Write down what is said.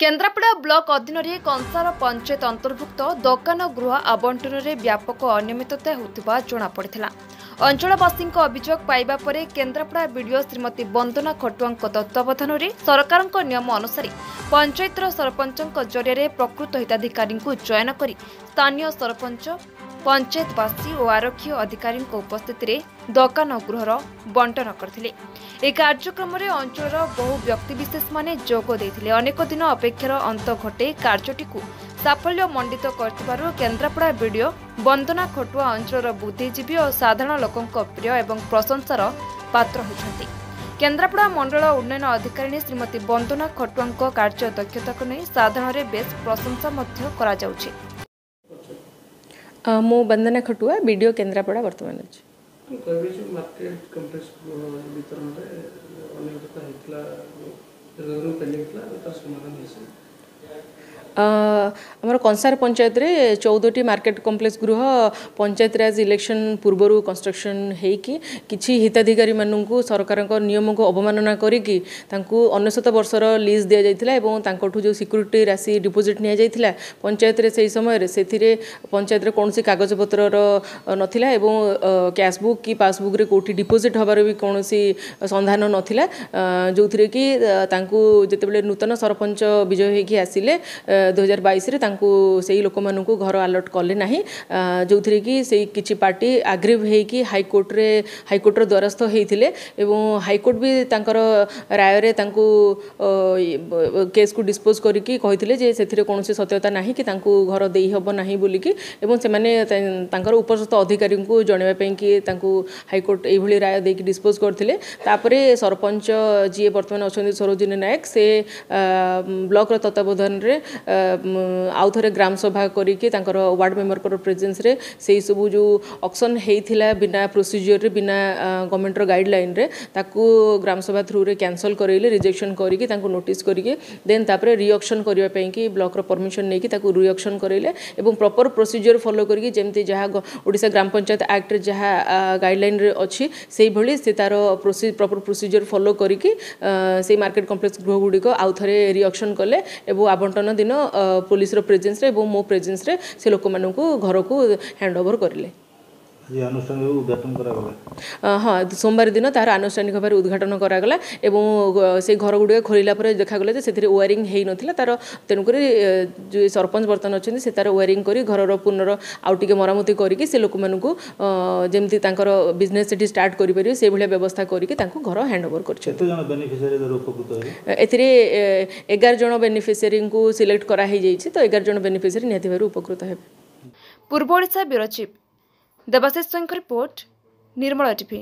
Kendrapara block अधीन कंसार पंचायत अंतर्भुक्त दोकान गृह आवंटन में व्यापक अनियमितता होता जमापड़ा। अंचलवासी अभियोग पाइबा परे केन्द्रापड़ा बीडीओ श्रीमती वंदना खटुआ तत्वावधान में सरकार नियम अनुसार पंचायतर सरपंच जरिए प्रकृत हिताधिकारी चयन कर स्थानीय सरपंच पंचायतवासी और आरक्षी अधिकारी उपस्थित में दोकान गृहर बंटन करथिले। ए कार्यक्रम में अंचल बहु व्यक्तिविशेष माने जोग देथिले। अनेक दिन अपेक्षार अंत घटे कार्यटी साफल्य मंडित कर केन्द्रापड़ा बीडीओ वंदना खटुआ अंचल बुद्धिजीवी और साधारण लोकों प्रिय एवं प्रशंसार पात्र होती। केन्द्रापड़ा मंडल उन्नयन अधिकारी श्रीमती वंदना खटुआ कार्य दक्षता को नहीं साधारण बेस प्रशंसा करा जाउछि। मो वंदना खटुआ बीडीओ केन्द्रापड़ा वर्तमान अछि। मार्केट कॉम्प्लेक्स वितरण आमर कंसार पंचायत रे 14टी मार्केट कॉम्प्लेक्स गृह पंचायत राज इलेक्शन पूर्वर कंस्ट्रक्शन होगी किछि हिताधिकारी मानू सरकार नियम को अवमानना करिकी तांकु 19 वर्षर लीज दि जाइथिला एवं तांकोठु जो सिक्यूरिटी राशि डिपोजिट निया जाइथिला पंचायत रे सेही समय रे सेथिरे पंचायत रे कोनसी कागज पत्र नथिला एवं कैशबुक की पासबुक रे कोठी डिपोजिट हबार भी कोनसी संधान नथिला जोथिरे कि तांकु जेतेबेले नूतन सरपंच विजय होगी आसिले 2022 रे तांकु सेही लोक मानकु घर अलर्ट कले नाही जोथिरे कि सेही किछि पार्टी आग्रीव हेकी हाईकोर्ट रो द्वारस्थ हेथिले एवं हाईकोर्ट भी तांकर राय रे तांकु केस को डिस्पोज करिकी कहिथिले जे सेथिरे कोनोसी सत्यता नाही कि तांकु घर देई हबो नाही बोलिकी एवं से माने तांकर उपस्थित अधिकारी को जणेबा पई कि तांकु हाईकोर्ट एई भली राय देकी डिस्पोज करथिले। तापरे सरपंच जी वर्तमान अछंदी सरोजिनी नायक से ब्लॉक रो तत्वावधान रे आउ थे ग्राम सभा करिके तांकर वार्ड मेंबर को प्रेजेंस रे से सब जो ऑक्शन हेइथिला बिना प्रोसीजर रे बिना गवर्नमेंट रो गाइडलाइन रे ताकू ग्राम सभा थ्रू रे कैंसल करैले रिजेक्शन करिके तांको नोटिस करिके देन तापरे रीऑक्शन करिया पई कि ब्लॉक रो परमिशन नेकी ताकू रीऑक्शन करैले एवं प्रॉपर प्रोसीजर फॉलो करिके जेमति जहा ओडिसा ग्राम पंचायत एक्ट रे जहा गाइडलाइन रे अछि सेही भली से तार प्रॉपर प्रोसीजर फॉलो करिके से मार्केट कॉम्प्लेक्स गृह गुडी को आउ थे रीऑक्शन कले एवं आवंटन दिन पुलिस रो प्रेजेंस रे एवं मो प्रेजेंस रे से लोक मानकु घर को हैंड ओवर करले। ये अनुष्ठान उद्घाटन करा गला हाँ सोमवार दिन तार आनुष्ठानिक भाव उद्घाटन करा गला एवं से घर गुडी खोलिला पर देखा गला जे सेथिरे वायरिंग हेइ नथिला तार तेनुकरी जो सरपंच बर्तन अछिन से तार वायरिंग करी घर रो पुनर आउटिके मरामती करिकि से लोक मानकु जेमति तांकर बिजनेस सेठी स्टार्ट करि परिबे से भलिया व्यवस्था करिकि तांकु घर हैंड ओवर करछ। केते जण बेनिफिशियरी दर उपकृत होय एथिरे 11 जण बेनिफिशियरी को सिलेक्ट करा हे जाइछि तो 11 जण बेनिफिशियरी निहाती भाव उपकृत हेबे। पूर्व Odisha bureau chief Debashish Singh report Nirmala TV.